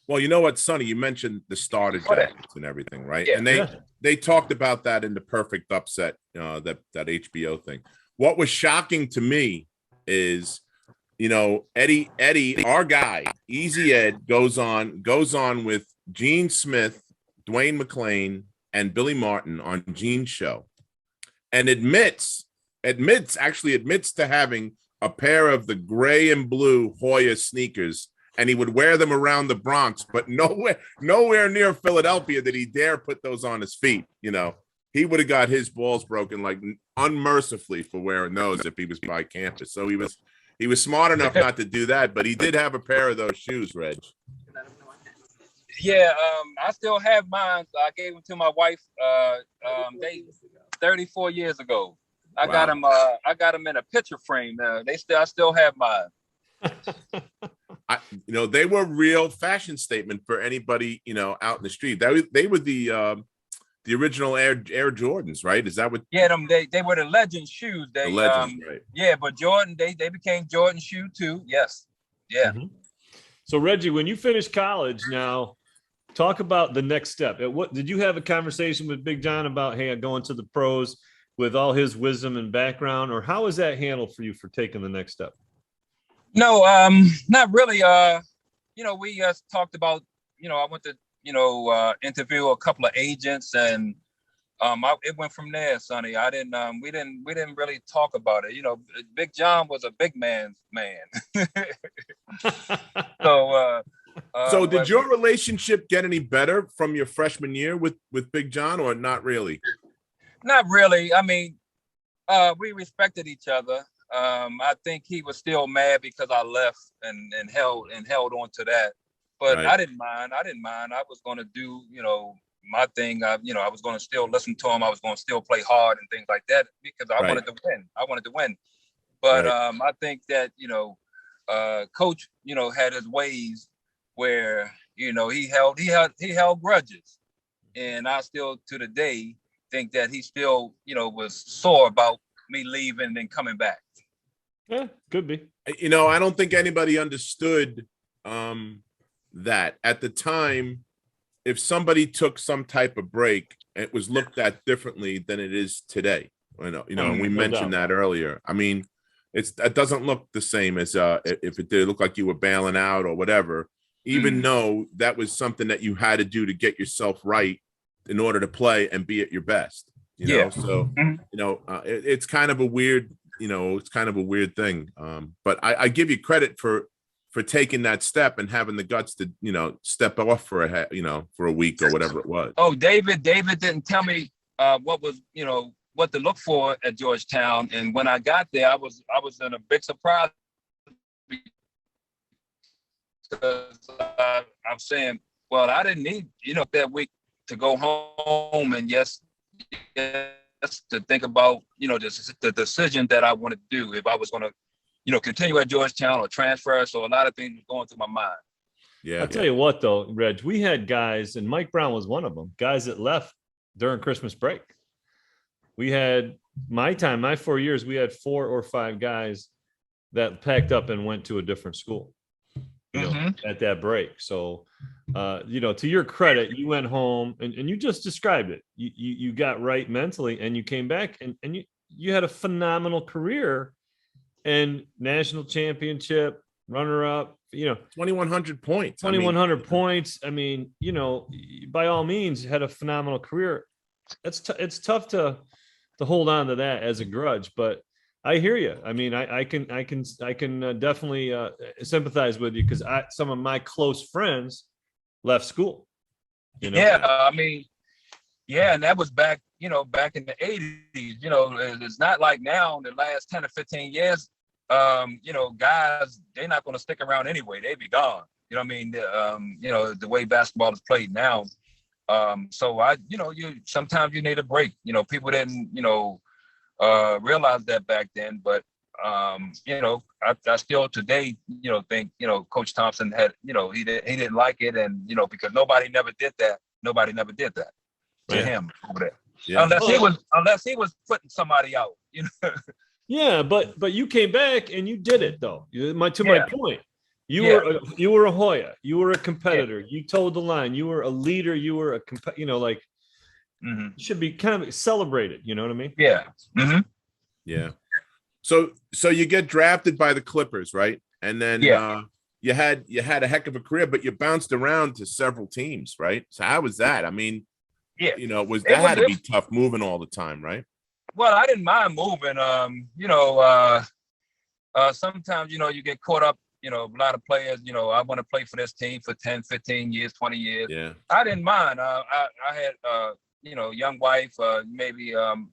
S1: Well, you know what, Sonny, you mentioned the starter jackets and everything, right?
S3: Yeah.
S1: And they talked about that in The Perfect Upset, that HBO thing. What was shocking to me is, Eddie, our guy, Easy Ed, goes on with Gene Smith, Dwayne McClain, and Billy Martin on Gene's show, and admits to having a pair of the gray and blue Hoya sneakers, and he would wear them around the Bronx, but nowhere near Philadelphia did he dare put those on his feet. He would have got his balls broken like unmercifully for wearing those if he was by campus. So he was smart enough not to do that, but he did have a pair of those shoes, Reg.
S3: Yeah, I still have mine. I gave them to my wife. They 34 years ago. I got them. I got them in a picture frame. I still have mine.
S1: They were real fashion statement for anybody out in the street. They were the original Air Jordans, right? Is that what?
S3: Yeah, they were the legend shoes.
S1: The legends, right?
S3: Yeah, but Jordan, they became Jordan shoe too. Yes, yeah.
S2: Mm-hmm. So Reggie, when you finished college, now talk about the next step. What did you have a conversation with Big John about? Hey, I'm going to the pros with all his wisdom and background, or how was that handled for you for taking the next step?
S3: No, not really. We talked about. I went to interview a couple of agents, and it went from there, Sonny. We didn't really talk about it. Big John was a big man's man. So
S1: did your relationship get any better from your freshman year with Big John, or not really?
S3: Not really. I mean, we respected each other. I think he was still mad because I left and held on to that. But right. I didn't mind. I was going to do, my thing. I was going to still listen to him. I was going to still play hard and things like that because I wanted to win. But right. I think that, Coach, had his ways where, he held grudges. And I still, to the day, think that he still, was sore about me leaving and coming back.
S2: Yeah, could be.
S1: I don't think anybody understood that at the time. If somebody took some type of break, it was looked at differently than it is today. And we mentioned that earlier. I mean, it doesn't look the same as if it did look like you were bailing out or whatever. Even though that was something that you had to do to get yourself right in order to play and be at your best. So it's kind of a weird. It's kind of a weird thing. But I give you credit for taking that step and having the guts to, step off for a week or whatever it was.
S3: Oh, David didn't tell me what was, what to look for at Georgetown. And when I got there, I was in a big surprise because I'm saying, well, I didn't need, that week to go home and yes, to think about, the decision that I wanted to do, if I was going to, continue at Georgetown or transfer. So a lot of things were going through my mind.
S2: Yeah. I'll tell you what, though, Reg, we had guys, and Mike Brown was one of them, guys that left during Christmas break. We had my 4 years, we had 4 or 5 guys that packed up and went to a different school, at that break. So, to your credit, you went home and you just described it. You got right mentally and you came back and you had a phenomenal career. And national championship, runner-up,
S1: 2,100 points.
S2: 2,100 points. I mean, by all means, had a phenomenal career. It's tough to hold on to that as a grudge, but I hear you. I mean, I can definitely sympathize with you because some of my close friends left school.
S3: Yeah, I mean, yeah, and that was back in the 80s. It's not like now in the last 10 or 15 years. Guys, they're not going to stick around anyway. They be gone. You know what I mean? The way basketball is played now. So sometimes you need a break. People didn't, realize that back then. But you know, I still today, you know, think, you know, Coach Thompson had, you know, he didn't like it, and you know, because nobody never did that to him over there. Yeah. Unless he was putting somebody out, you know.
S2: Yeah, but you came back and you did it though. My point. You were a Hoya. You were a competitor. You toed the line. You were a leader. You were a you know, like you should be kind of celebrated. You know what I mean?
S3: Yeah. Mm-hmm.
S1: Yeah. So you get drafted by the Clippers, right? And then you had a heck of a career, but you bounced around to several teams, right? So how was that? I mean, you know, had to be tough moving all the time, right?
S3: Well, I didn't mind moving. You know, sometimes, you know, you get caught up, you know, a lot of players, you know, I want to play for this team for 10, 15 years, 20 years.
S1: Yeah.
S3: I didn't mind. I had, you know, young wife, maybe 1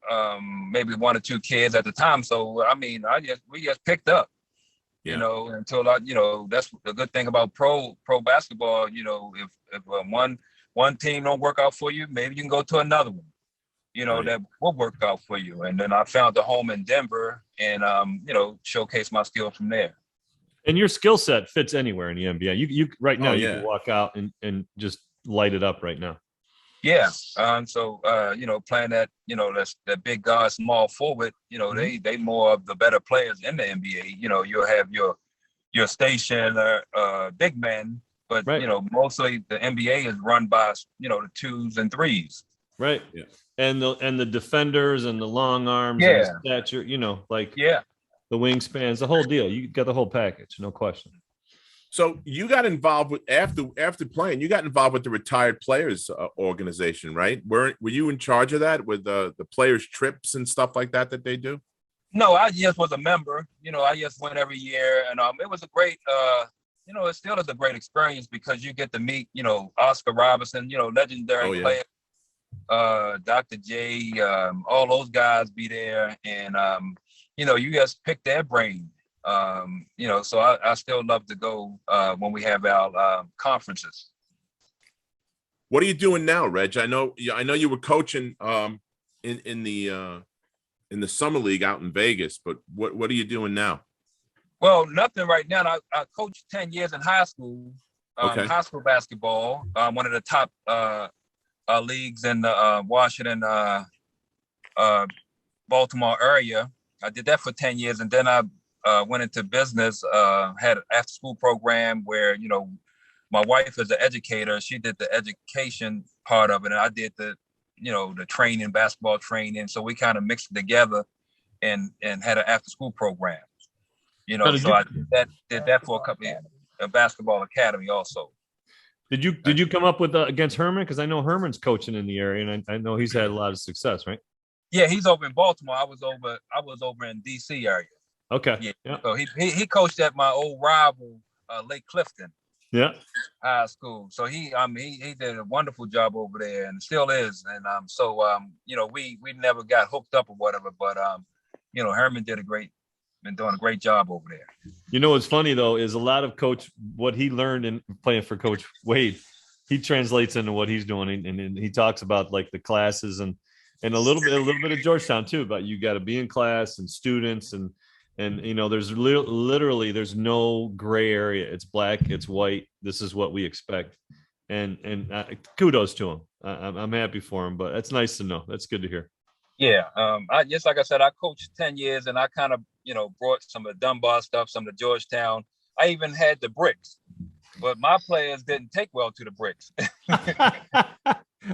S3: or 2 kids at the time. So, I mean, we just picked up, you know, until you know, that's the good thing about pro basketball. You know, if one team don't work out for you, maybe you can go to another one, you know, that will work out for you. And then I found a home in Denver and, you know, showcase my skills from there.
S2: And your skill set fits anywhere in the NBA. You right now, you can walk out and just light it up right now.
S3: Yeah. So, you know, playing that, you know, that big guard, small forward, you know, they more of the better players in the NBA. You know, you'll have your station big men, but, you know, mostly the NBA is run by, you know, the 2s and 3s.
S2: Right. Yeah. And the defenders and the long arms and the stature, you know, like the wingspans, the whole deal. You got the whole package, no question.
S1: So you got involved with after playing, you got involved with the retired players organization, right? Were you in charge of that with the players' trips and stuff like that they do?
S3: No, I just was a member. You know, I just went every year, and it was a great. You know, it still is a great experience because you get to meet, you know, Oscar Robertson, you know, legendary player, Dr. J, all those guys be there, and you know, you just pick their brain. You know, so I still love to go when we have our conferences.
S1: What are you doing now, Reg? I know you were coaching in the summer league out in Vegas, but what are you doing now?
S3: Well, nothing right now. I coached 10 years in high school, high school basketball, one of the top leagues in the Washington, Baltimore area. I did that for 10 years, and then I went into business, had an after-school program where, you know, my wife is an educator. She did the education part of it, and I did the, you know, the training, basketball training. So we kind of mixed it together and had an after-school program. You know, so I did that for a couple of years, a basketball academy also.
S2: Did you come up with against Herman? Because I know Herman's coaching in the area, and I know he's had a lot of success, right?
S3: Yeah, he's over in Baltimore. I was over in DC area.
S2: Okay.
S3: Yeah. So he coached at my old rival, Lake Clifton.
S2: Yeah.
S3: High school. So he did a wonderful job over there and still is. And so you know, we never got hooked up or whatever, but you know, Herman been doing a great job over there.
S2: You know what's funny though is a lot of what he learned in playing for Coach Wade, he translates into what he's doing, and he talks about like the classes and a little bit of Georgetown too, but you got to be in class and students and you know, there's literally there's no gray area. It's black, it's white. This is what we expect, and kudos to him. I'm happy for him, but that's nice to know. That's good to hear.
S3: Yeah, like I said, I coached 10 years, and I kind of, you know, brought some of the Dunbar stuff, some of the Georgetown. I even had the bricks, but my players didn't take well to the bricks.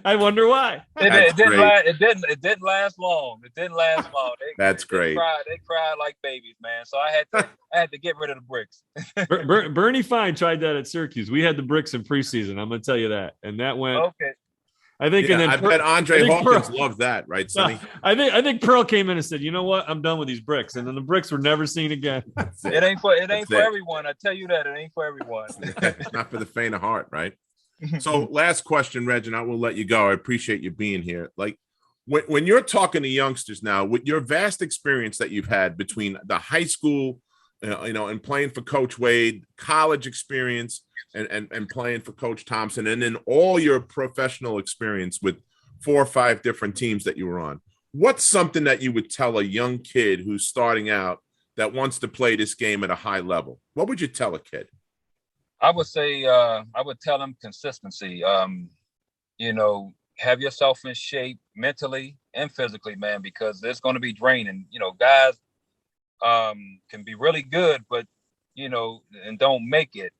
S2: I wonder why.
S3: It didn't last long. It didn't last long.
S1: That's great.
S3: They cried like babies, man. So I had to get rid of the bricks.
S2: Bernie Fine tried that at Syracuse. We had the bricks in preseason. I'm going to tell you that, and that went
S3: okay.
S2: I think, and then
S1: I bet Andre Hawkins loved that, right, Sonny?
S2: I think Pearl came in and said, "You know what? I'm done with these bricks," and then the bricks were never seen again.
S3: It ain't for everyone. I tell you that it ain't for everyone.
S1: Not for the faint of heart, right? So, last question, Reg, and I will let you go. I appreciate you being here. Like, when you're talking to youngsters now, with your vast experience that you've had between the high school, you know, and playing for Coach Wade, college experience, and playing for Coach Thompson, and then all your professional experience with 4 or 5 different teams that you were on, what's something that you would tell a young kid who's starting out that wants to play this game at a high level, what would you tell a kid?
S3: I would say, I would tell them consistency. You know, have yourself in shape mentally and physically, man, because it's going to be draining. You know, guys can be really good, but, you know, and don't make it.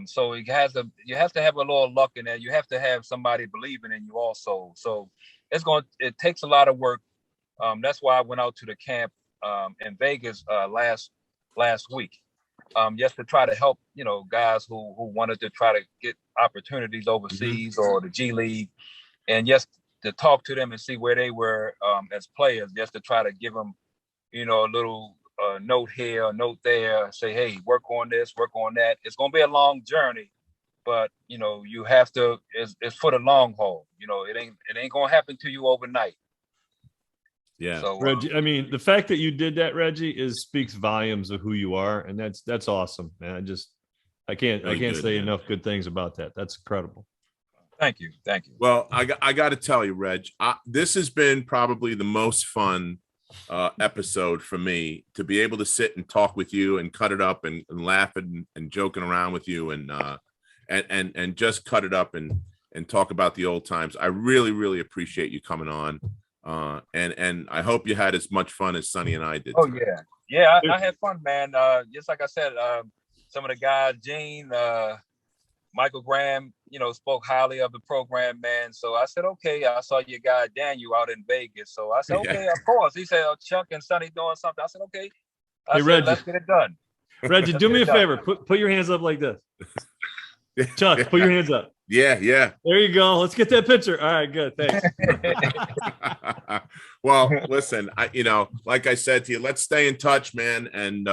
S3: So you have to have a little luck in there. You have to have somebody believing in you also. So it takes a lot of work. That's why I went out to the camp in Vegas last week, just to try to help, you know, guys who wanted to try to get opportunities overseas or the G League, and just to talk to them and see where they were as players, just to try to give them, you know, a little note here, a note there, say, hey, work on this, work on that. It's going to be a long journey, but, you know, you have to, it's for the long haul. You know, it ain't going to happen to you overnight.
S1: Yeah.
S3: So,
S2: Reggie, I mean, the fact that you did that, Reggie, speaks volumes of who you are. And that's awesome, man. I can't say enough good things about that. That's incredible.
S3: Thank you.
S1: Well, I got to tell you, Reg, this has been probably the most fun episode for me, to be able to sit and talk with you and cut it up and laugh and joking around with you and just cut it up and talk about the old times. I really, really appreciate you coming on. And I hope you had as much fun as Sonny and I did.
S3: Oh, yeah. I had fun, man. Just like I said, some of the guys, Gene, Michael Graham, you know, spoke highly of the program, man. So I said, okay. I saw your guy Daniel out in Vegas. So I said, okay, of course. He said, Chuck and Sonny doing something. I said, okay. I said,
S2: Reggie,
S3: let's get it done.
S2: Reggie, do me a favor. Put your hands up like this. Chuck, put your hands up.
S1: Yeah.
S2: There you go. Let's get that picture. All right, good. Thanks.
S1: Well, listen, like I said to you, let's stay in touch, man. And,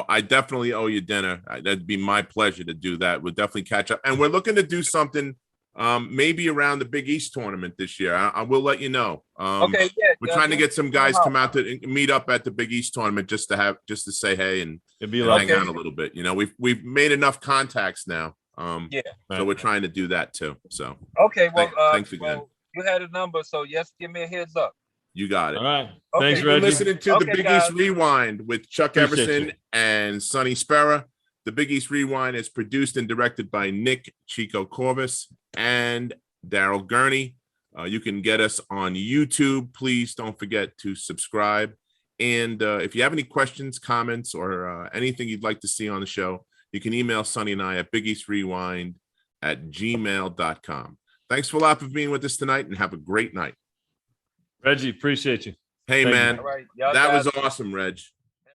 S1: I definitely owe you dinner. That'd be my pleasure to do that. We'll definitely catch up. And we're looking to do something maybe around the Big East tournament this year. I will let you know.
S3: Okay, yeah.
S1: We're trying to get some guys come out to meet up at the Big East tournament just to say hey and hang out a little bit. You know, we've made enough contacts now. So we're trying to do that too. So
S3: okay, well,
S1: thanks again.
S3: Well, you had a number, so yes, give me a heads up.
S1: You got it.
S2: All right.
S3: Okay.
S2: Thanks,
S1: You're
S2: Reggie.
S1: listening to the Big East Rewind with Chuck Everson and Sonny Spera. The Big East Rewind is produced and directed by Nick Chico Corvus and Daryl Gurney. You can get us on YouTube. Please don't forget to subscribe. And if you have any questions, comments, or anything you'd like to see on the show, you can email Sonny and I at bigeastrewind@gmail.com. Thanks a lot for being with us tonight, and have a great night.
S2: Reggie, appreciate you.
S1: Hey, man,
S3: All right.
S1: that was awesome, Reg.